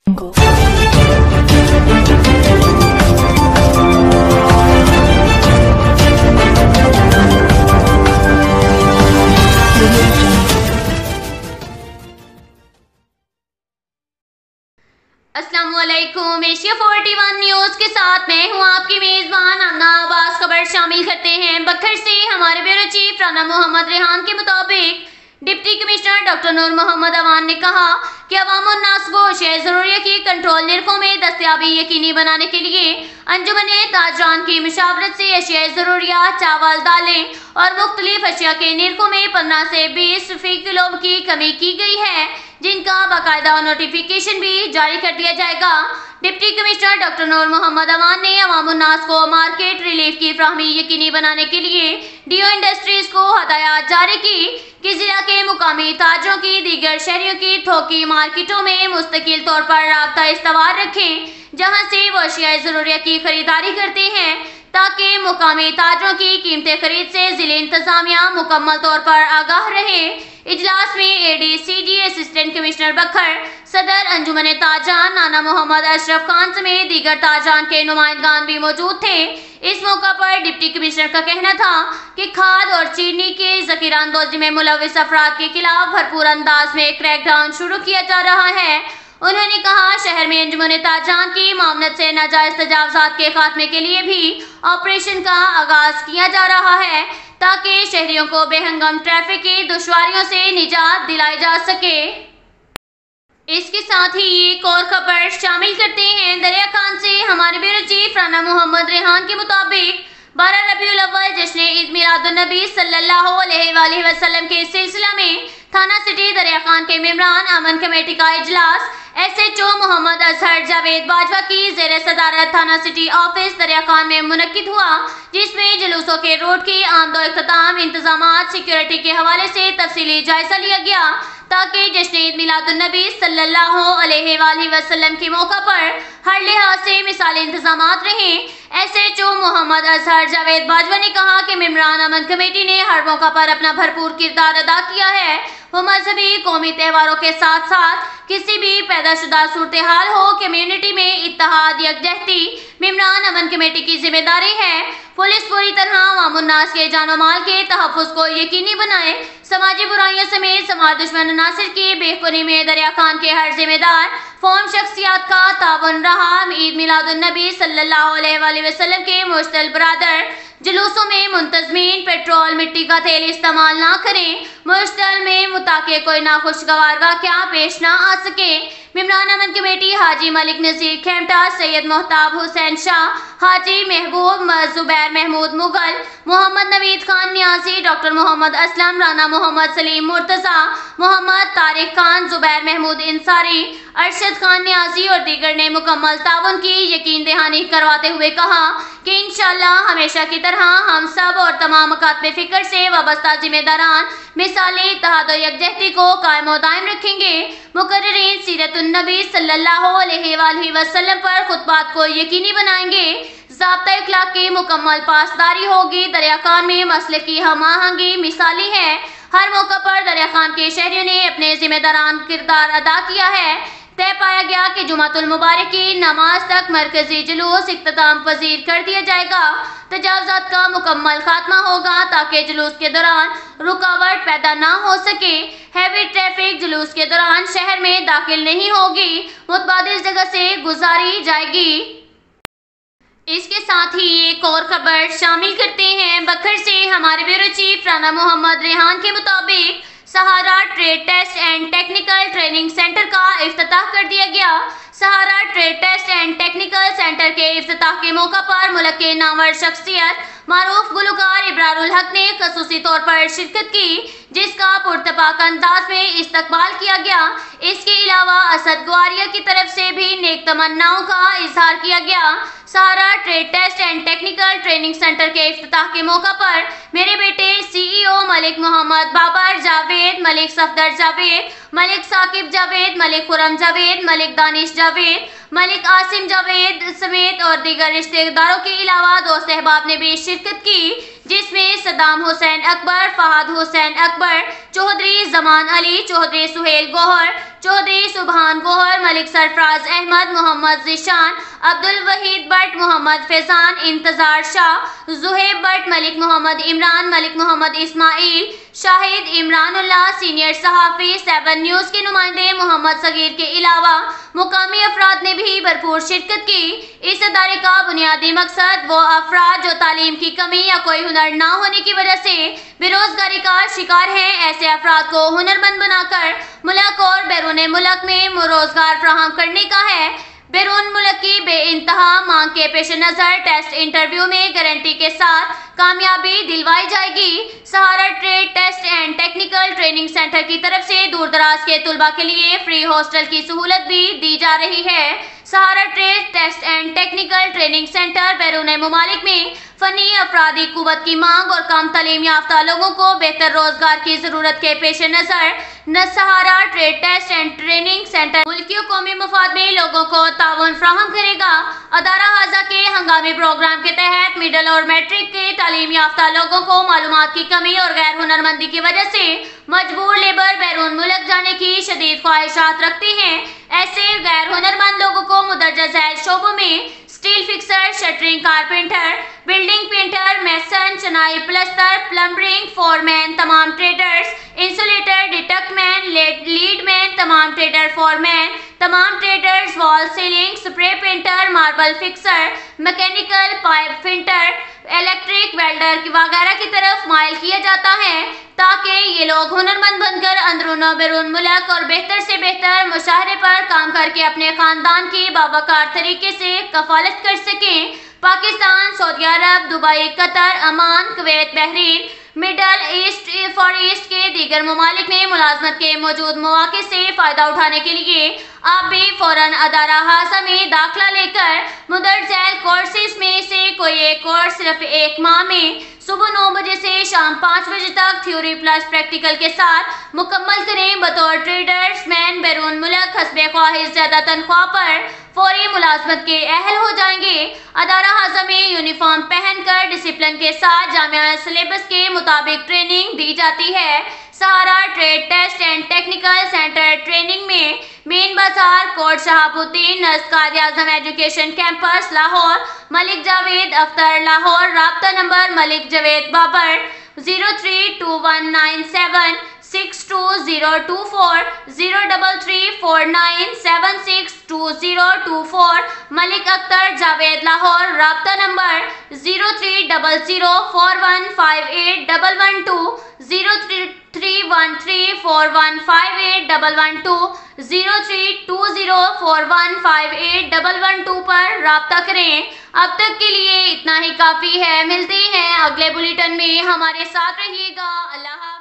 अस्सलामुअलैकुम। Asia 41 news के साथ मैं हूं आपकी मेजबान अन्ना आवाज। खबर शामिल करते हैं बखर से। हमारे ब्यूरो चीफ राना मोहम्मद रेहान के मुताबिक डिप्टी कमिश्नर डॉक्टर नूर मोहम्मद अवान ने कहा कि अवामुन्नास को अशिया ज़रूरिया की कंट्रोल निर्खों में दस्तयाबी यकीनी बनाने के लिए अंजुमन ताजरान की मुशावरत से अशिया ज़रूरिया, चावल, दालें और मुख्तलिफ अशिया के निर्खों में 15 से 20 फी किलो की कमी की गई है, जिनका बाकायदा नोटिफिकेशन भी जारी कर दिया जाएगा। डिप्टी कमिश्नर डॉक्टर नूर मोहम्मद अवान ने अवामुन्नास को मार्केट रिलीफ की फ्राहमी यकीनी बनाने के लिए डीओ इंडस्ट्रीज को हदायत जारी की कि जिला के मुकामी ताजरों की दीगर शहरियों की थोकी मार्केटों में मुस्तकिल तौर पर राब्ता इस्तवार रखें, जहां से वो अशिया ज़रूरिया की खरीदारी करते हैं, ताकि मुकामी ताजरों की कीमतें खरीद से जिले इंतजामिया मुकम्मल तौर पर आगाह रहे। इजलास में एडीसीडी असिस्टेंट कमिश्नर बखर, सदर अंजुमन ताजरान नाना मोहम्मद अशरफ खान समेत दीगर ताजरान के नुमाइंदगान भी मौजूद थे। इस मौका पर डिप्टी कमिश्नर का कहना था कि खाद और चीनी के जखीरा अंदोजी में मुलविस अफराद के खिलाफ भरपूर अंदाज में क्रैकडाउन शुरू किया जा रहा है। उन्होंने कहा शहर में अंजुमन ताजरान की मामलत से नाजायज तजावजात के खात्मे के लिए भी ऑपरेशन का आगाज किया जा रहा है, ताकि शहरियों को बेहंगम ट्रैफिक की दुश्वारियों से निजात दिलाई जा सके। इसके साथ ही एक और खबर शामिल करते हैं दरिया खान से। हमारे ब्यूरो चीफ राना मोहम्मद रेहान के मुताबिक 12 रबीउल अव्वल जश्न ईद मिलादुन नबी सल्लल्लाहु अलैहि वसल्लम के सिलसिला में थाना सिटी दरिया खान के मेंबरान अमन कमेटी का इजलास SHO मोहम्मद अजहर जावेद बाजवा की ज़ेर सदारत थाना सिटी ऑफिस दरिया खान में मुनक्किद हुआ, जिसमें जुलूसों के रूट की आमदो-इख्तिताम, इंतजामात, सिक्योरिटी के हवाले से तफसीली जायजा लिया गया, ताकि जश्न ईद मिलादुन नबी सल्लल्लाहु अलैहि वसल्लम के मौका पर हर लिहाज से मिसाली इंतजामात रहें। SHO मोहम्मद अजहर जावेद बाजवा ने कहा कि मेंबरान अमन कमेटी ने हर मौका पर अपना भरपूर किरदार अदा किया है। वो मजहबी कौमी त्योहारों के साथ साथ किसी भी पैदाशुदा सूरत हाल हो, कम्युनिटी में इत्तेहाद यकजहती मेंबरान अमन कमेटी की जिम्मेदारी है। पुलिस पूरी तरह अवामुन्नास के जानो माल के तहफ़्फ़ुज़ को यकीनी बनाए, समाजी बुराइयों समेत समाज दुश्मन अनासिर की बेखुनी में दरिया खान के हर जिम्मेदार फौम शख्सियात का तावन रहा। ईद मिलादुन नबी सल्लल्लाहु अलैहि वसल्लम के मुश्तल बरादर जुलूसों में मुंतजमीन पेट्रोल, मिट्टी का तेल इस्तेमाल ना करें, मुश्तल में ताकि कोई नाखुशगवार वाक़या पेश ना आ सके। मेंबरान अमन कमेटी हाजी मलिक नज़ीर खेमटा, सैयद मोहताब हुसैन शाह, हाजी महबूब जुबैर महमूद मुगल, मोहम्मद नवीद खान न्यासी, डॉक्टर मोहम्मद असलम, राना मोहम्मद सलीम मुर्तज़ा, मोहम्मद तारिक खान, जुबैर महमूद इंसारी, अरशद खान न्यासी और दीगर ने मुकम्मल ताउन की यकीन दहानी करवाते हुए कहा कि इंशाअल्लाह हमेशा की तरह हम सब और तमाम मकातब फ़िक्र से वाबस्ता जिम्मेदारान मिसाली इत्तेहाद और यकजहती को कायम और दायम रखेंगे। मुकर्रिरीन सीरतुन नबी सल्लल्लाहु अलैहि वसल्लम पर खुतबात को यकीनी बनाएंगे। ज़ाब्ता इखलाक की मुकम्मल पासदारी होगी। दरिया खान में मसले की हम आहंगी मिसाली है। हर मौका पर दरिया खान के शहरियों ने अपने जिम्मेदारान किरदार अदा किया है। तय पाया गया कि जुमातुल मुबारक की नमाज तक मरकजी जुलूस इख्तिताम पजीर कर दिया जाएगा। तजावजात का मुकम्मल खात्मा होगा, ताकि जुलूस के दौरान रुकावट पैदा ना हो सके। हैवी ट्रैफिक जुलूस के दौरान शहर में दाखिल नहीं होगी, मुतबादिल जगह से गुजारी जाएगी। इसके साथ ही एक और खबर शामिल करते हैं बखर से। हमारे ब्यूरो चीफ राना मोहम्मद रेहान के मुताबिक Sahara trade test and technical training centre का इफ्तिताह कर दिया गया। Sahara trade test and technical centre के इफ्तिताह के मौका पर मुल्क के नामवर शख्सियत मारूफ गुलकार इब्रारुल हक ने खसूसी तौर पर शिरकत की, जिसका पुरतपाक अंदाज में इस्तकबाल किया गया। इसके अलावा असद ग्वारिया की तरफ से भी नेक तमन्नाओं का इजहार किया गया। Sahara trade test and technical training centre के इफ्तिताह के मौका पर मेरे बेटे CEO मलिक मोहम्मद बाबर जावेद, मलिक सफदर जावेद, मलिक साकिब जावेद, मलिक खुरम जावेद, मलिक दानिश जावेद, मलिक आसिम जावेद समेत और दीगर रिश्तेदारों के अलावा दोस्त अहबाब ने भी शिरकत की, जिसमें सदाम हुसैन अकबर, फहाद हुसैन अकबर, चौधरी जमान अली, चौधरी सुहेल गौहर, चौधरी सुबहान गोहर, मलिक सरफराज अहमद, मोहम्मद जिशान, अब्दुल वहीद भट्ट, मोहम्मद फैजान, इंतजार शाह, जुहेब भट्ट, मलिक मोहम्मद इमरान, मलिक मोहम्मद इस्माइल, शाहिद इमरानुल्लाह, सीनियर सहाफ़ी 7 न्यूज़ के नुमाइंदे मोहम्मद सगीर के अलावा मुकामी अफराद ने भी भरपूर शिरकत की। इस इदारे का बुनियादी मकसद वो अफराद जो तालीम की कमी या कोई हुनर ना होने की वजह से बेरोजगारी का शिकार हैं, ऐसे अफराद को हुनरमंद बनाकर मुल्क और बैरून मुल्क में रोजगार फराहम करने का है। बैरून मुल्क की बेइंतहा मांग के पेश नज़र टेस्ट इंटरव्यू में गारंटी के साथ कामयाबी दिलवाई जाएगी। Sahara trade test and technical training centre की तरफ से दूर दराज के तुलबा के लिए फ्री हॉस्टल की सहूलत भी दी जा रही है। Sahara trade test and technical training centre बैरून मुमालिक में फनी अफरादी कुव्वत की मांग और कम तालीम याफ्ता लोगों को बेहतर रोजगार की जरूरत के पेश नज़र Sahara trade test and training centre मुल्की और कौमी मफाद में लोगों को ताउन फराहम करेगा। अदारा हाजा के हंगामी प्रोग्राम के तहत मिडल और मैट्रिक के तालीम याफ्ता लोगों को मालूमात की कमी और गैर हुनरमंदी की वजह से मजबूर लेबर बैरून मुल्क जाने की शदीद ख्वाहिशात रखते हैं। ऐसे गैर हुनरमंद लोगों को मुदर्जा झैल शोबों में steel fixer, shuttering, carpenter, building painter, mason, चनाई प्लस्तर, प्लम्बरिंग, फोरमैन, तमाम ट्रेडर्स, इंसुलेटर, डिटकमैन, लीडमैन, तमाम ट्रेडर फोरमैन, तमाम traders, wall ceiling, spray painter, marble fixer, mechanical, pipe fitter, electric, welder वगैरह की तरफ माइल किया जाता है ताकि ये लोग हुनरमंद बनकर अंदरून और बैरून मुल्क और बेहतर से बेहतर मुशाहरे पर काम करके अपने खानदान की बावकार तरीके से कफालत कर सकें। Pakistan, Saudi Arab, Dubai, Qatar, Aman, Kuwait, Bahrain, middle east, for east के दीगर ममालिक में मुलाजमत के मौजूद मौके से फ़ायदा उठाने के लिए आप भी फ़ौरन अदारा हाजा में दाखिला लेकर मुदर्जा कोर्सेज में से कोई एक कोर्स सिर्फ 1 माह में सुबह 9 बजे से शाम 5 बजे तक थ्योरी प्लस प्रैक्टिकल के साथ मुकम्मल करें। बतौर ट्रेडर्स मैन बैरून मुल्क हस्बे ख्वाहिश ज़्यादा तनख्वाह पर फौरी मुलाजमत के अहल हो जाएंगे। अदारा हाजा में यूनिफॉर्म पहनकर डिसिप्लिन के साथ जामिया सिलेबस के मुताबिक ट्रेनिंग दी जाती है। Sahara trade test and technical centre training में मेन बाजार, कोट शहाबुद्दीन, नज़ कायद आज़म एजुकेशन कैंपस लाहौर, मलिक जावेद अख्तर लाहौर। राब्ता नंबर मलिक जावेद बाबर 032197 62024 03349762024। मलिक अख्तर जावेद लाहौर। राब्ता नंबर 030041581112 031341581112 032041581112 पर राब्ता करें। अब तक के लिए इतना ही काफ़ी है। मिलते हैं अगले बुलेटिन में, हमारे साथ रहिएगा। अल्लाह।